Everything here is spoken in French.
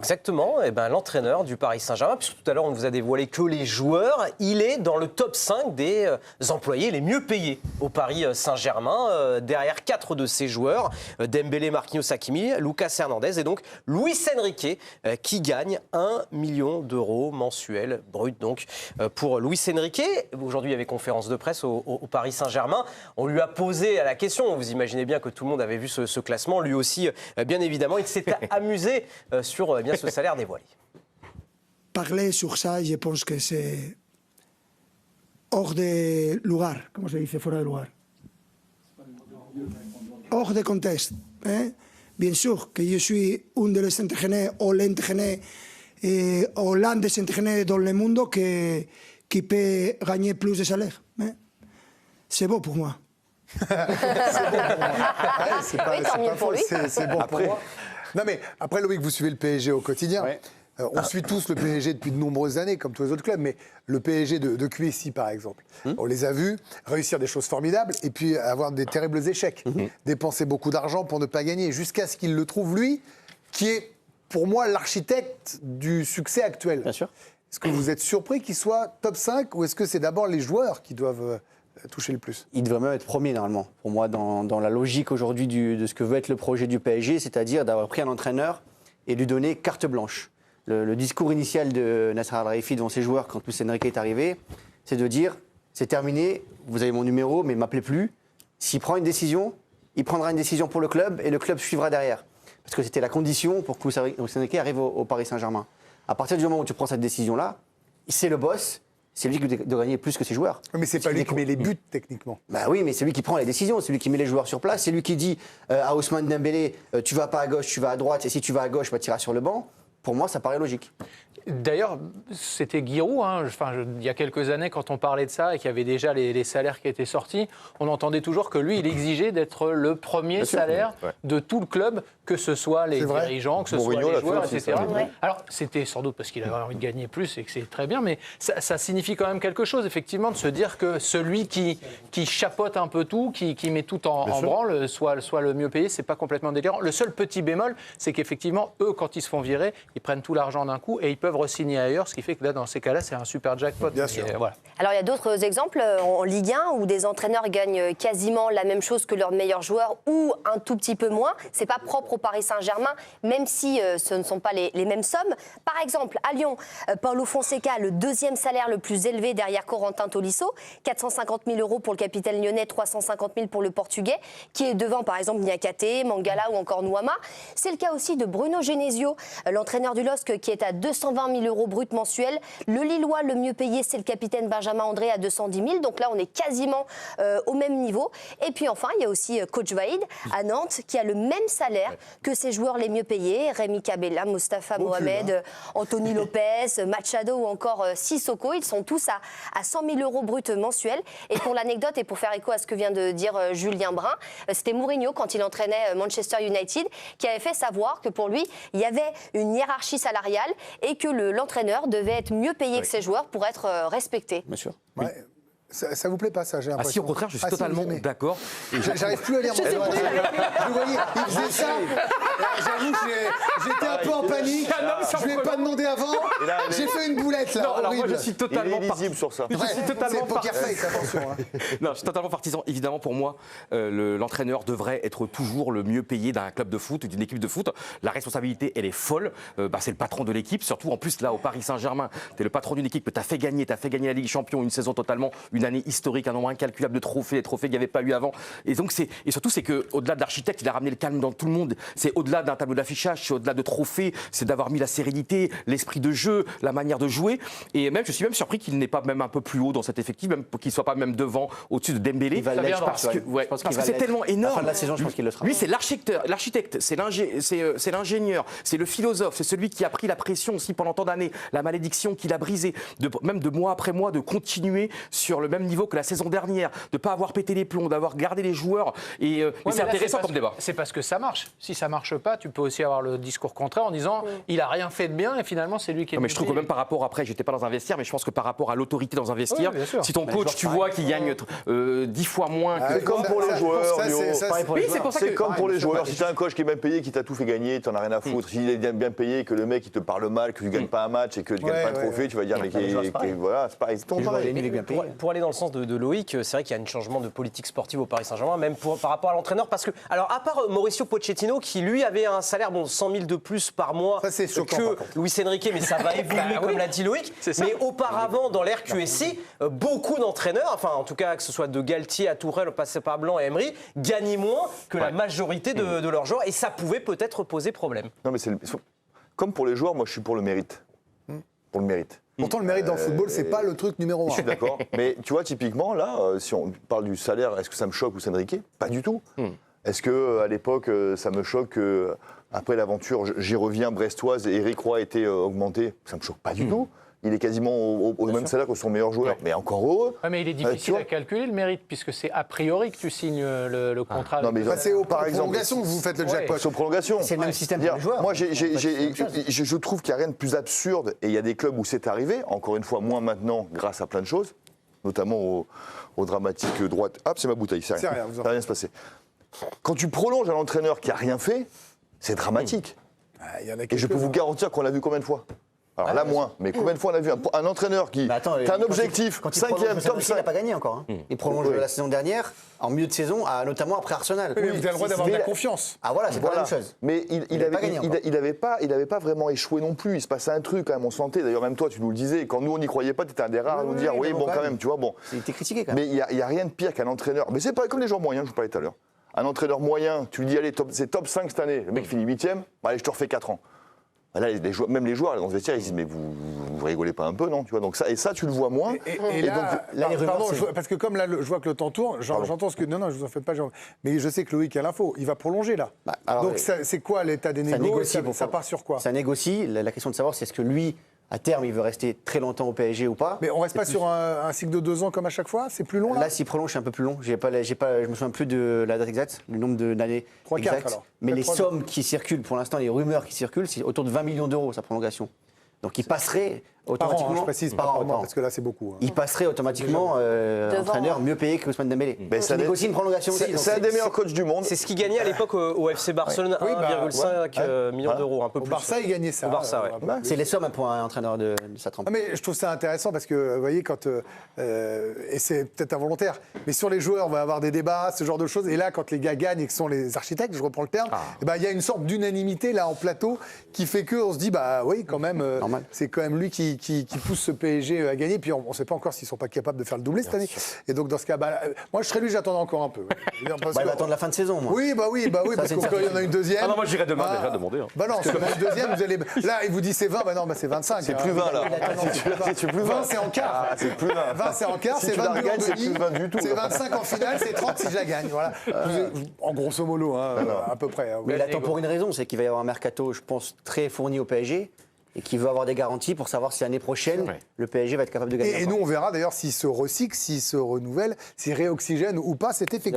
Exactement, et l'entraîneur du Paris Saint-Germain, puisque tout à l'heure on ne vous a dévoilé que les joueurs, il est dans le top 5 des employés les mieux payés au Paris Saint-Germain, derrière 4 de ses joueurs, Dembélé, Marquinhos, Hakimi, Lucas Hernandez et donc Luis Enrique qui gagne 1 million d'euros mensuels brut donc pour Luis Enrique. Aujourd'hui il y avait conférence de presse au Paris Saint-Germain, on lui a posé la question, vous imaginez bien que tout le monde avait vu ce classement, lui aussi bien évidemment, il s'est amusé sur ce salaire dévoilé. Parler sur ça, je pense que c'est hors de lugar, comment se dice, fuera de lugar. Hors de contexte. Bien sûr que je suis un de los entraîneurs ou l'entraîneur ou l'un des entraîneurs dans le monde qui peut gagner plus de salaire. C'est beau pour moi. C'est bon pour moi. Non mais après Loïc, vous suivez le PSG au quotidien. Ouais. On suit tous le PSG depuis de nombreuses années, comme tous les autres clubs, mais le PSG de QSI par exemple, on les a vus réussir des choses formidables et puis avoir des terribles échecs, dépenser beaucoup d'argent pour ne pas gagner, jusqu'à ce qu'il le trouve lui, qui est pour moi l'architecte du succès actuel. Bien sûr. Est-ce que vous êtes surpris qu'il soit top 5 ou est-ce que c'est d'abord les joueurs qui doivent toucher le plus? Il devrait même être premier normalement, pour moi, dans la logique aujourd'hui de ce que veut être le projet du PSG, c'est-à-dire d'avoir pris un entraîneur et lui donner carte blanche. Le discours initial de Nasser Al-Khelaifi devant ses joueurs quand Luis Enrique est arrivé, c'est de dire c'est terminé, vous avez mon numéro, mais ne m'appelez plus. S'il prend une décision, il prendra une décision pour le club et le club suivra derrière. Parce que c'était la condition pour que Luis Enrique arrive au Paris Saint-Germain. À partir du moment où tu prends cette décision-là, c'est le boss. C'est lui qui doit gagner plus que ses joueurs. Mais c'est pas lui qui met les buts, techniquement. Bah oui, mais c'est lui qui prend les décisions, c'est lui qui met les joueurs sur place, c'est lui qui dit à Ousmane Dembélé, tu vas pas à gauche, tu vas à droite, et si tu vas à gauche, tu iras sur le banc. Pour moi, ça paraît logique. D'ailleurs, c'était Giroud, il y a quelques années, quand on parlait de ça et qu'il y avait déjà les salaires qui étaient sortis, on entendait toujours que lui, il exigeait d'être le premier salaire de tout le club, que ce soit les dirigeants, que ce soit les joueurs, etc. Alors, c'était sans doute parce qu'il avait envie de gagner plus et que c'est très bien, mais ça signifie quand même quelque chose, effectivement, de se dire que celui qui chapeaute un peu tout, qui met tout en branle, soit le mieux payé, c'est pas complètement délirant. Le seul petit bémol, c'est qu'effectivement, eux, quand ils se font virer, ils prennent tout l'argent d'un coup et ils peuvent re-signer ailleurs, ce qui fait que là, dans ces cas-là, c'est un super jackpot. Bien sûr. Voilà. Alors, il y a d'autres exemples en Ligue 1 où des entraîneurs gagnent quasiment la même chose que leurs meilleurs joueurs ou un tout petit peu moins. C'est pas propre au Paris Saint-Germain, même si ce ne sont pas les mêmes sommes. Par exemple, à Lyon, Paulo Fonseca, le deuxième salaire le plus élevé derrière Corentin Tolisso, 450 000 € pour le capitaine lyonnais, 350 000 pour le Portugais, qui est devant, par exemple, Niakate, Mangala ou encore Nuama. C'est le cas aussi de Bruno Genesio, l'entraîneur du LOSC, qui est à 220 000 € brut mensuels. Le Lillois le mieux payé, c'est le capitaine Benjamin André à 210 000. Donc là, on est quasiment au même niveau. Et puis enfin, il y a aussi Coach Vaïd à Nantes, qui a le même salaire que ses joueurs les mieux payés. Rémi Cabella, Mostafa Mohamed, Anthony Lopez, Machado ou encore Sissoko. Ils sont tous à 100 000 € brut mensuels. Et pour l'anecdote et pour faire écho à ce que vient de dire Julien Brun, c'était Mourinho, quand il entraînait Manchester United, qui avait fait savoir que pour lui, il y avait une hiérarchie salariale et que l'entraîneur devait être mieux payé que ses joueurs pour être respecté. Bien sûr. Ouais. Ça vous plaît pas, ça, j'ai l'impression? Ah si, au contraire, je suis totalement d'accord. J'arrive plus à lire. Vous voyez, il faisait ça. J'avoue que j'étais un peu en panique. Je lui ai pas demandé avant. J'ai fait une boulette, là. Non, alors moi, je suis totalement lisible sur ça. C'est poker face, attention. Non, je suis totalement partisan. Évidemment, pour moi, l'entraîneur devrait être toujours le mieux payé d'un club de foot, d'une équipe de foot. La responsabilité, elle est folle. C'est le patron de l'équipe. Surtout, en plus, là, au Paris Saint-Germain, tu es le patron d'une équipe que tu as fait gagner la Ligue des Champions, une saison totalement, une année historique, un nombre incalculable de trophées, des trophées qu'il n'y avait pas eu avant. Et donc, surtout, c'est qu'au-delà de l'architecte, il a ramené le calme dans tout le monde. C'est au-delà d'un tableau d'affichage, c'est au-delà de trophées, c'est d'avoir mis la sérénité, l'esprit de jeu, la manière de jouer. Et même, je suis même surpris qu'il n'est pas même un peu plus haut dans cet effectif, même qu'il ne soit pas même devant, au-dessus de Dembélé. Il va l'être, parce que c'est tellement énorme. À la fin de la saison, je pense qu'il le sera. Lui, c'est l'architecte, c'est l'ingénieur, c'est le philosophe, c'est celui qui a pris la pression aussi pendant tant d'années, la malédiction qu'il a brisée, même de mois après mois, de continuer sur le même niveau que la saison dernière, de ne pas avoir pété les plombs, d'avoir gardé les joueurs. Et c'est intéressant comme débat. C'est parce que ça marche. Si ça ne marche pas, tu peux aussi avoir le discours contraire en disant il n'a rien fait de bien. bien et finalement c'est lui qui est. Mais je trouve que même par rapport, après, j'étais pas dans un vestiaire, mais je pense que par rapport à l'autorité dans un vestiaire, bien sûr. si ton coach, tu vois qu'il gagne 10 fois moins que C'est comme pour les joueurs. Oui, c'est pour ça que C'est comme pour les joueurs. Si tu as un coach qui est bien payé, qui t'a tout fait gagner, tu n'en as rien à foutre. S'il est bien payé, que le mec il te parle mal, que tu gagnes pas un match et que tu gagnes pas un trophée, tu vas dire mais voilà, c'est pareil. Pour aller dans le sens de Loïc, c'est vrai qu'il y a un changement de politique sportive au Paris Saint-Germain, même par rapport à l'entraîneur, parce que, alors à part Mauricio Pochettino, qui lui avait un salaire, 100 000 de plus par mois que Luis Enrique, mais ça va évoluer comme l'a dit Loïc. Mais auparavant, dans l'ère QSI, beaucoup d'entraîneurs, enfin en tout cas que ce soit de Galtier à Tourelle, passé par Blanc et Emery, gagnaient moins que la majorité de leurs joueurs, et ça pouvait peut-être poser problème. Non mais comme pour les joueurs, moi je suis pour le mérite. Pour le mérite. Pourtant, le mérite dans le football, c'est pas le truc numéro 1. Je suis d'accord. Mais tu vois, typiquement, là, si on parle du salaire, est-ce que ça me choque ou Enrique? Pas du tout. Est-ce qu'à l'époque, ça me choque qu'après l'aventure, j'y reviens, brestoise, et Eric Roy a été augmenté? Ça me choque pas du tout. Il est quasiment au même salaire que son meilleur joueur. Mais encore heureux. Ouais, mais il est difficile à calculer le mérite, puisque c'est a priori que tu signes le contrat. Non, mais c'est aux par exemple, prolongations que vous faites le jackpot. C'est aux prolongations. C'est le même système pour les joueurs. Moi, je trouve qu'il n'y a rien de plus absurde, et il y a des clubs où c'est arrivé, encore une fois, moins maintenant, grâce à plein de choses, notamment au dramatique droite. Hop, c'est ma bouteille, c'est rien. Ça va rien se passer. Quand tu prolonges un entraîneur qui n'a rien fait, c'est dramatique. Et je peux vous garantir qu'on l'a vu combien de fois. Alors là, moins. Mais combien de fois on a vu un entraîneur qui a un objectif, 5e, top 5. Il n'a pas gagné encore. Il prolonge la saison dernière, en milieu de saison, notamment après Arsenal. Oui, vous avez le droit d'avoir de la confiance. Ah voilà, c'est pas la même chose. Mais il n'avait pas vraiment échoué non plus. Il se passait un truc quand même, on sentait. D'ailleurs, même toi, tu nous le disais. Quand nous, on n'y croyait pas, tu étais un des rares à nous dire oui, bon, quand même, tu vois. Bon. Il était critiqué quand même. Mais il n'y a rien de pire qu'un entraîneur. Mais c'est pas comme les joueurs moyens, je vous parlais tout à l'heure. Un entraîneur moyen, tu lui dis, allez, c'est top 5 cette année. Le mec finit 8e, allez, je te refais 4 ans. Là, même les joueurs dans ce vestiaire, ils disent mais vous rigolez pas un peu, non, tu vois. Donc ça, tu le vois moins. Et là, les rumeurs, parce que comme là, je vois que le temps tourne, j'entends ce que non, je vous en fais pas, mais je sais que Loïc a l'info, il va prolonger là. Donc c'est quoi l'état des négociations? Ça part sur quoi? Ça négocie. La question de savoir, c'est est-ce que lui, à terme, il veut rester très longtemps au PSG ou pas. Mais on reste pas sur un cycle de 2 ans comme à chaque fois? C'est plus long là? Là, s'il prolonge, c'est un peu plus long. Je me souviens plus de la date exacte, le nombre d'années 3-4 exact. alors. Mais les sommes qui circulent, pour l'instant, les rumeurs qui circulent, c'est autour de 20 millions d'euros, sa prolongation. Donc il passerait automatiquement. Par an, je précise, par an, parce que là c'est beaucoup. Il passerait automatiquement entraîneur mieux payé que Ousmane Dembélé. Il négocie une prolongation aussi. C'est un des meilleurs coachs du monde. C'est ce qu'il gagnait à l'époque au FC Barcelone, 1,5 million d'euros, un peu Au plus. Barça, il gagnait ça. Au Barça, ouais. C'est les sommes pour un entraîneur de sa trempe. Mais je trouve ça intéressant parce que, vous voyez, quand. Et c'est peut-être involontaire, mais sur les joueurs, on va avoir des débats, ce genre de choses. Et là, quand les gars gagnent et que sont les architectes, je reprends le terme, il y a une sorte d'unanimité là en plateau qui fait qu'on se dit, bah oui, quand même, c'est quand même lui qui pousse ce PSG à gagner. Puis on ne sait pas encore s'ils ne sont pas capables de faire le doublé cette année. Et donc, dans ce cas, moi, je serais lui, j'attendais encore un peu. Il va attendre la fin de saison, moi. Oui, parce qu'il y en a une deuxième. Ah non, moi j'irai demain déjà demander. Bah non, c'est une deuxième, vous allez. Là, il vous dit c'est 20, bah non, c'est 25. C'est plus 20 là. C'est plus 20, c'est en quart. C'est plus 20. 20, c'est en quart, c'est 22 en demi. C'est 25 en finale, c'est 30 si je la gagne. Voilà. En grosso modo, à peu près. Mais il attend pour une raison, c'est qu'il va y avoir un mercato, je pense, très fourni au PSG. Et qui veut avoir des garanties pour savoir si l'année prochaine, le PSG va être capable de gagner. Et nous, on verra d'ailleurs s'il se recycle, s'il se renouvelle, s'il réoxygène ou pas cet effectif.